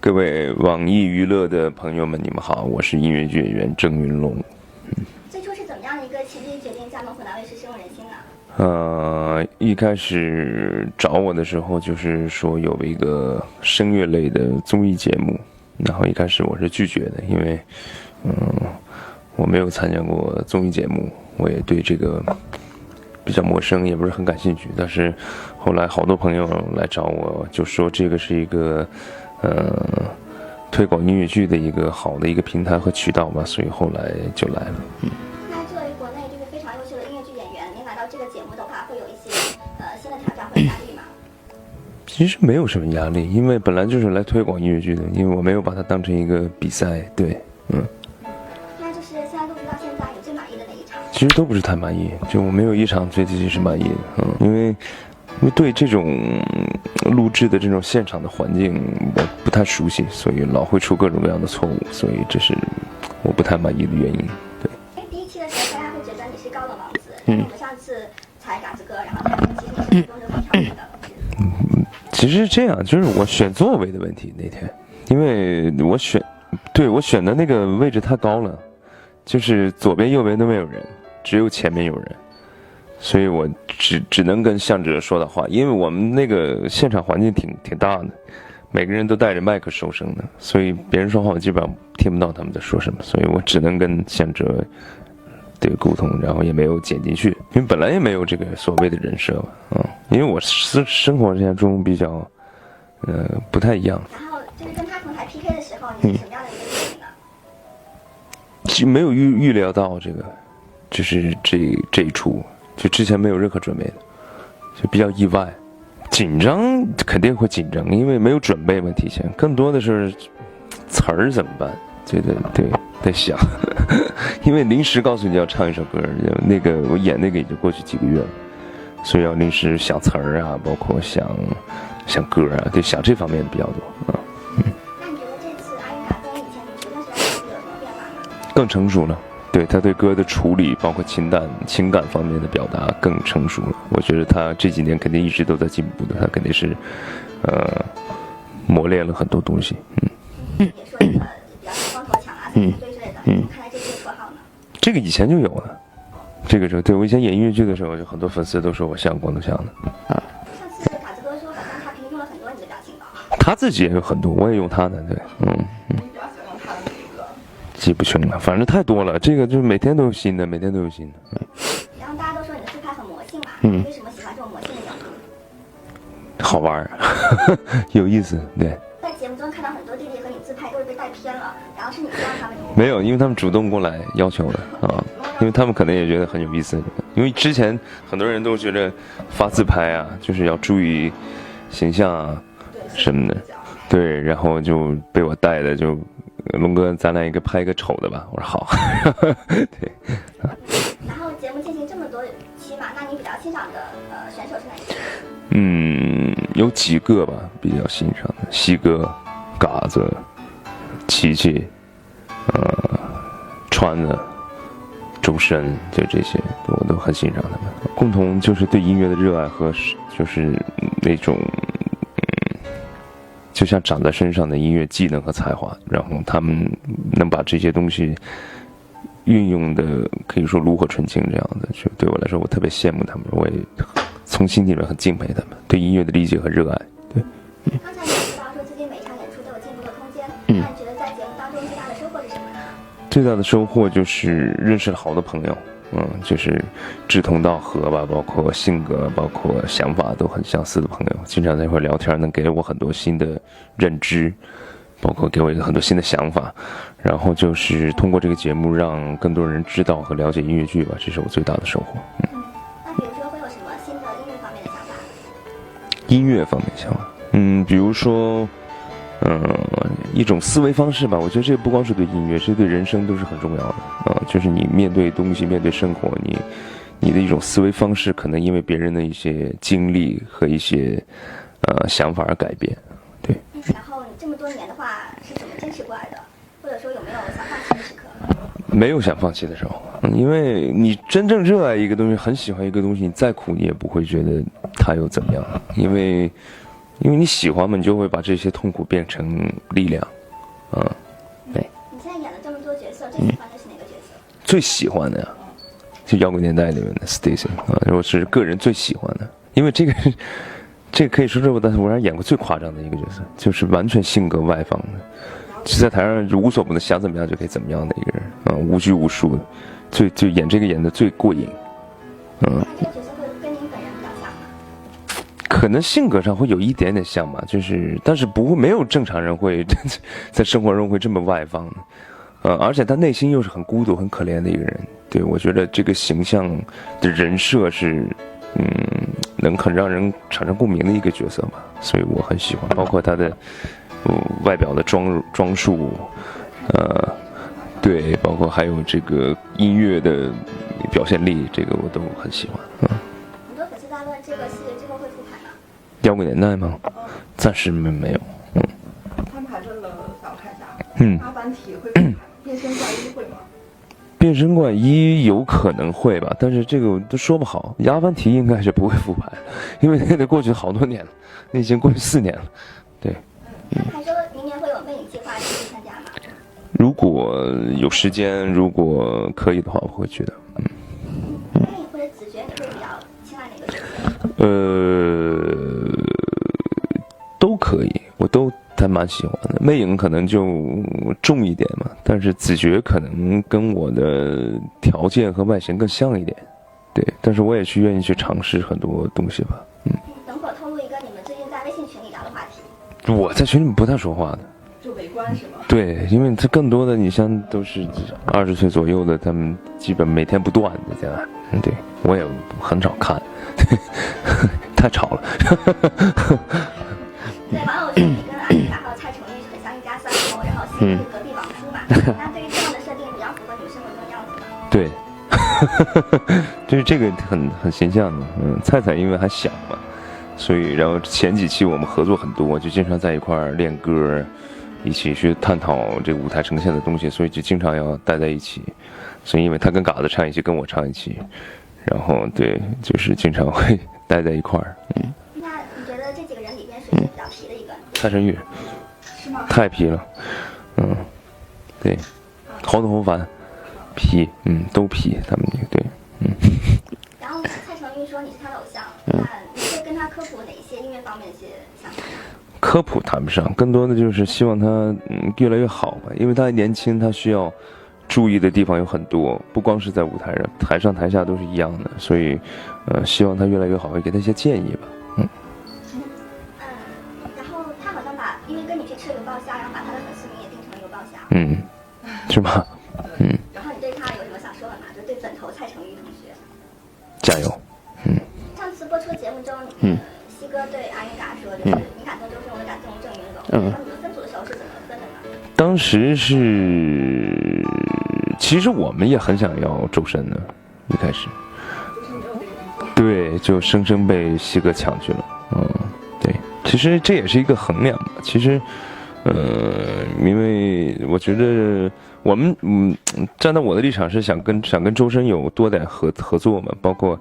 各位网易娱乐的朋友们，你们好，我是音乐剧演员郑云龙。最初是怎么样的一个契机决定加盟湖南卫视深入人心呢？一开始找我的时候，就是说有一个声乐类的综艺节目，然后一开始我是拒绝的，因为我没有参加过综艺节目，我也对这个比较陌生，也不是很感兴趣。但是后来好多朋友来找我，就说这个是一个推广音乐剧的一个好的一个平台和渠道吧，所以后来就来了。那作为国内这个非常优秀的音乐剧演员，您来到这个节目的话，会有一些新的挑战或压力吗？其实没有什么压力，因为本来就是来推广音乐剧的，因为我没有把它当成一个比赛。对，那就是现在录制到现在，你最满意的那一场？其实都不是太满意，就我没有一场对自己是满意的，因为对这种录制的这种现场的环境我不太熟悉，所以老会出各种各样的错误，所以这是我不太满意的原因。对。第一期的时候，大家会觉得你是高冷王子，我们上次才嘎子哥，然后他们其实你是中流砥柱的。其实是这样，就是我选座位的问题那天，因为我选的那个位置太高了，就是左边右边都没有人，只有前面有人，所以我只能跟向哲说的话，因为我们那个现场环境挺大的，每个人都带着麦克收声的，所以别人说话我基本上听不到他们在说什么，所以我只能跟向哲对沟通，然后也没有剪进去，因为本来也没有这个所谓的人设嘛，因为我生活中比较不太一样。然后就是跟他同台 PK 的时候，你是什么样的一个心情呢？其实没有预料到这个，就是这一出，就之前没有任何准备的，就比较意外，紧张肯定会紧张，因为没有准备嘛，提前更多的是词儿怎么办，得想，因为临时告诉你要唱一首歌，那个我演那个已经过去几个月了，所以要临时想词儿啊，包括想歌啊，得想这方面的比较多啊。那你觉得这次阿云嘎跟以前你学的时候有什么变化吗？更成熟了，对他对歌的处理，包括情感方面的表达更成熟了。我觉得他这几年肯定一直都在进步的，他肯定是磨练了很多东西。也说比较光头强啊，对之类的。看来这是绰号呢。这个以前就有了，这个时候对我以前演音乐剧的时候，有很多粉丝都说我像光头强的。上次嘎子哥说好像他平时用了很多你的表情包。他自己也有很多，我也用他的，对，你比较喜欢用他的哪一个？记不清了，反正太多了。这个就是每天都有新的。然后大家都说你的自拍很魔性嘛，你为什么喜欢这种魔性的表情？好玩有意思，对。在节目中看到很多弟弟和你自拍都是被带偏了，然后是你让他们没有，因为他们主动过来要求的因为他们可能也觉得很有意思，因为之前很多人都觉得发自拍啊，就是要注意形象啊什么的，对，然后就被我带的就龙哥，咱俩拍一个丑的吧，我说好，对。然后节目进行这么多期嘛，那你比较欣赏的选手是哪一个？有几个吧，比较欣赏的，西哥、嘎子、琪琪，川子、周深，就这些我都很欣赏他们。共同就是对音乐的热爱和就是那种就像长在身上的音乐技能和才华，然后他们能把这些东西运用的可以说炉火纯青这样的，就对我来说我特别羡慕他们，我也从心底里很敬佩他们对音乐的理解和热爱。对。刚才你提到说自己每一场演出都有进步的空间，那你觉得在节目当中最大的收获是什么呢？最大的收获就是认识了好多朋友，就是志同道合吧，包括性格，包括想法都很相似的朋友，经常在一块聊天，能给我很多新的认知，包括给我很多新的想法，然后就是通过这个节目让更多人知道和了解音乐剧吧，这是我最大的收获。那比如说会有什么新的音乐方面的想法？音乐方面想法，比如说一种思维方式吧，我觉得这不光是对音乐，这对人生都是很重要的就是你面对东西，面对生活，你的一种思维方式，可能因为别人的一些经历和一些想法而改变。对。然后你这么多年的话是怎么坚持过来的？或者说有没有想放弃的时刻？没有想放弃的时候，因为你真正热爱一个东西，很喜欢一个东西，你再苦你也不会觉得它又怎么样，因为因为你喜欢嘛，你就会把这些痛苦变成力量。对。你现在演了这么多角色，最喜欢的是哪个角色？最喜欢的呀，就摇滚年代里面的 Stacy 啊，我是个人最喜欢的，因为这个可以说是我让演过最夸张的一个角色，就是完全性格外放的，就在台上无所不能，想怎么样就可以怎么样的一个人啊，无拘无束的，就演这个演的最过瘾。这个角色会跟您本人比较像吗？可能性格上会有一点点像吧，但是不会，没有正常人会在生活中会这么外放的，而且他内心又是很孤独、很可怜的一个人。对，我觉得这个形象的人设是，能很让人产生共鸣的一个角色吧，所以我很喜欢，包括他的外表的装束，对，包括还有这个音乐的表现力，这个我都很喜欢。很多粉丝在问这个系列之后会复盘吗？摇滚年代吗？暂时没有。翻盘这个想看一下，阿凡提会复盘，变身怪医会吗？变身怪一有可能会吧，但是这个都说不好。阿凡提应该是不会复盘，因为那个过去好多年了，那已经过去4年了。对。还说明年会有魅影计划，你去参加吗？如果有时间，如果可以的话，我会去的。魅影或者子爵，你会比较青睐哪个角色？都可以，我都还蛮喜欢的。魅影可能就重一点嘛，但是子爵可能跟我的条件和外形更像一点。对，但是我也愿意去尝试很多东西吧。等会儿透露一个你们最近在微信群里聊的话题。我在群里不太说话的。就围观是吗？对，因为他更多的你像都是20岁左右的，他们基本每天不断的这样。对，我也很少看，太吵了。对，网友说你跟阿丽达和蔡成玉很像一家三口，然后西是隔壁王叔嘛。那对于这样的设定，比较符合你们生活中的样子吗？对，就是这个很形象的。蔡蔡因为还小嘛，所以然后前几期我们合作很多，就经常在一块儿练歌，一起去探讨这个舞台呈现的东西，所以就经常要待在一起。所以因为他跟嘎子唱一起，跟我唱一起，然后对，就是经常会待在一块儿。那你觉得这几个人里边谁是比较皮的一个？蔡成玉，是吗？太皮了。对，黄董、洪凡，皮，都皮，他们对，然后蔡成玉说你是他的偶像，那你会跟他科普哪一些音乐方面的一些想法？科普谈不上，更多的就是希望他越来越好吧，因为他还年轻，他需要注意的地方有很多，不光是在舞台上，台上台下都是一样的，所以希望他越来越好，会给他一些建议吧。然后他好像因为跟你去吃油爆虾，然后把他的粉丝名也定成了油爆虾。是吧？然后你对他有什么想说的吗？就对粉头蔡成玉同学。加油。上次播出节目中，西哥对阿云达说，就是你感动周深，我感动郑云龙。那你们分组的时候是怎么分的呢？当时是，其实我们也很想要周深的，一开始。对，就生生被西哥抢去了。对，其实这也是一个衡量吧。其实，因为我觉得我们站在我的立场是想跟周深有多点合作嘛，包括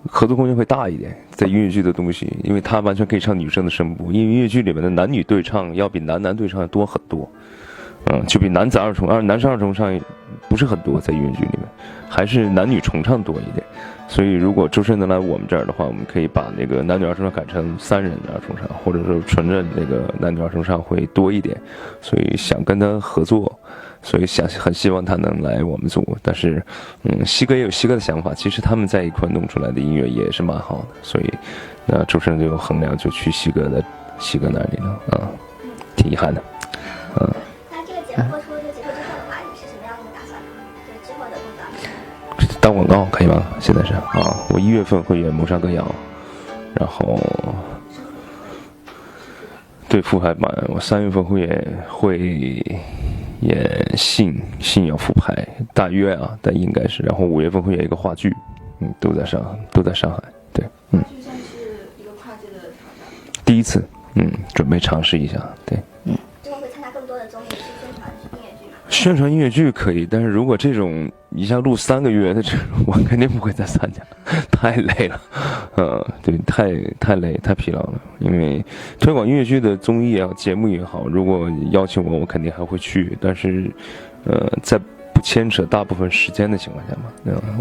合作空间会大一点，在音乐剧的东西，因为他完全可以唱女生的声部，因为音乐剧里面的男女对唱要比男对唱要多很多，就比男生二重唱不是很多，在音乐剧里面还是男女重唱多一点，所以如果周深能来我们这儿的话，我们可以把那个男女二重唱改成3人的二重唱，或者说纯正那个男女二重唱会多一点，所以想跟他合作。所以很希望他能来我们组，但是，西哥也有西哥的想法。其实他们在一块弄出来的音乐也是蛮好的，所以，那周深就衡量就去西哥那里了挺遗憾的，那这个节目播出就结束之后的话，你是什么样的打算呢？就是之后的工作。当广告可以吗？现在是我1月份会演《谋杀歌谣》，然后对复排版，我3月份会演信要复排，大约但应该是，然后5月份会演一个话剧，都在上海，对，话剧算是一个跨界的挑战，第一次，准备尝试一下，对，之后会参加更多的综艺去宣传音乐剧吗？宣传音乐剧可以，但是如果这种一下录3个月，我肯定不会再参加，太累了，对，太累，太疲劳了。因为推广音乐剧的综艺啊、节目也好，如果邀请我肯定还会去，但是，在不牵扯大部分时间的情况下嘛，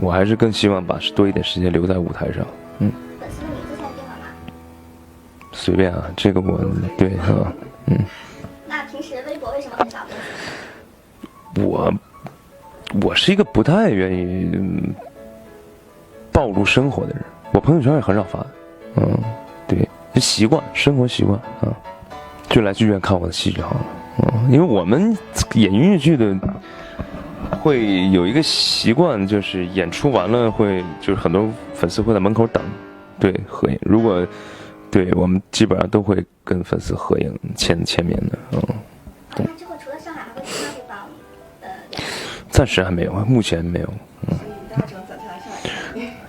我还是更希望把多一点时间留在舞台上。粉丝的名字现在定了吗？随便啊，这个我对啊，那平时微博为什么很少更新？我是一个不太愿意暴露生活的人，我朋友圈也很少发，对，就习惯，生活习惯啊，就来剧院看我的戏就好了，因为我们演音乐剧的会有一个习惯，就是演出完了就是很多粉丝会在门口等，对，合影。如果对我们基本上都会跟粉丝合影签名的，那之后除了上海，还会其他地方暂时还没有，目前没有。大家只能攒下来上来。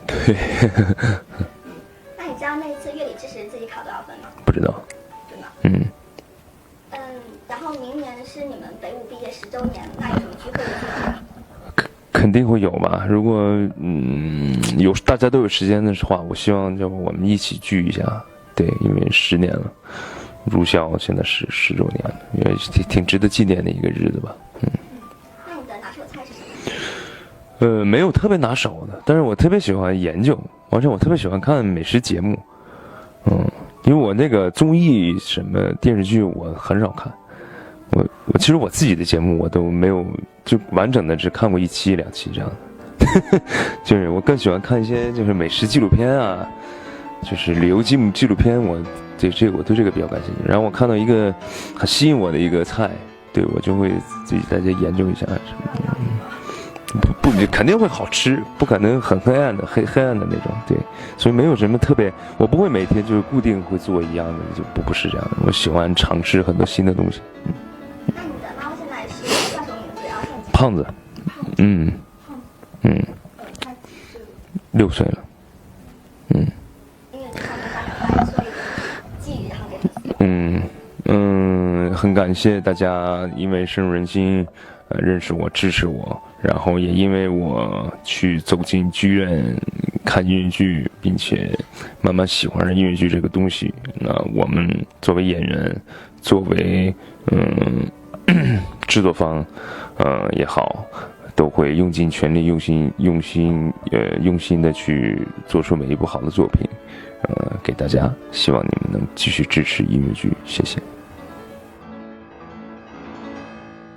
对。那你知道那一次乐理知识自己考多少分吗？不知道。真的。然后明年是你们北舞毕业10周年，那有什么聚会的计划吗？肯定会有吧。如果有大家都有时间的话，我希望我们一起聚一下。对，因为10年了，入校现在是10周年了，也挺值得纪念的一个日子吧。那你的拿手菜是什么？没有特别拿手的，但是我特别喜欢研究，而且我特别喜欢看美食节目。因为我那个综艺什么电视剧我很少看，我其实我自己的节目我都没有就完整的只看过1期2期这样的，就是我更喜欢看一些就是美食纪录片啊，就是旅游纪录片，我对这个比较感兴趣。然后我看到一个很吸引我的一个菜，对我就会自己在这研究一下什么。不，肯定会好吃，不可能很黑暗的那种，对，所以没有什么特别，我不会每天就是固定会做一样的，就不是这样的，我喜欢尝试很多新的东西。那你的猫现在是叫什么名字？然后现在胖子他几岁？6岁了。因为这方面发展快，所以寄予上给粉丝。很感谢大家因为深入人心，认识我、支持我。然后也因为我去走进剧院看音乐剧，并且慢慢喜欢上音乐剧这个东西，那我们作为演员，作为制作方，也好，都会用尽全力、用心的去做出每一部好的作品，给大家。希望你们能继续支持音乐剧，谢谢。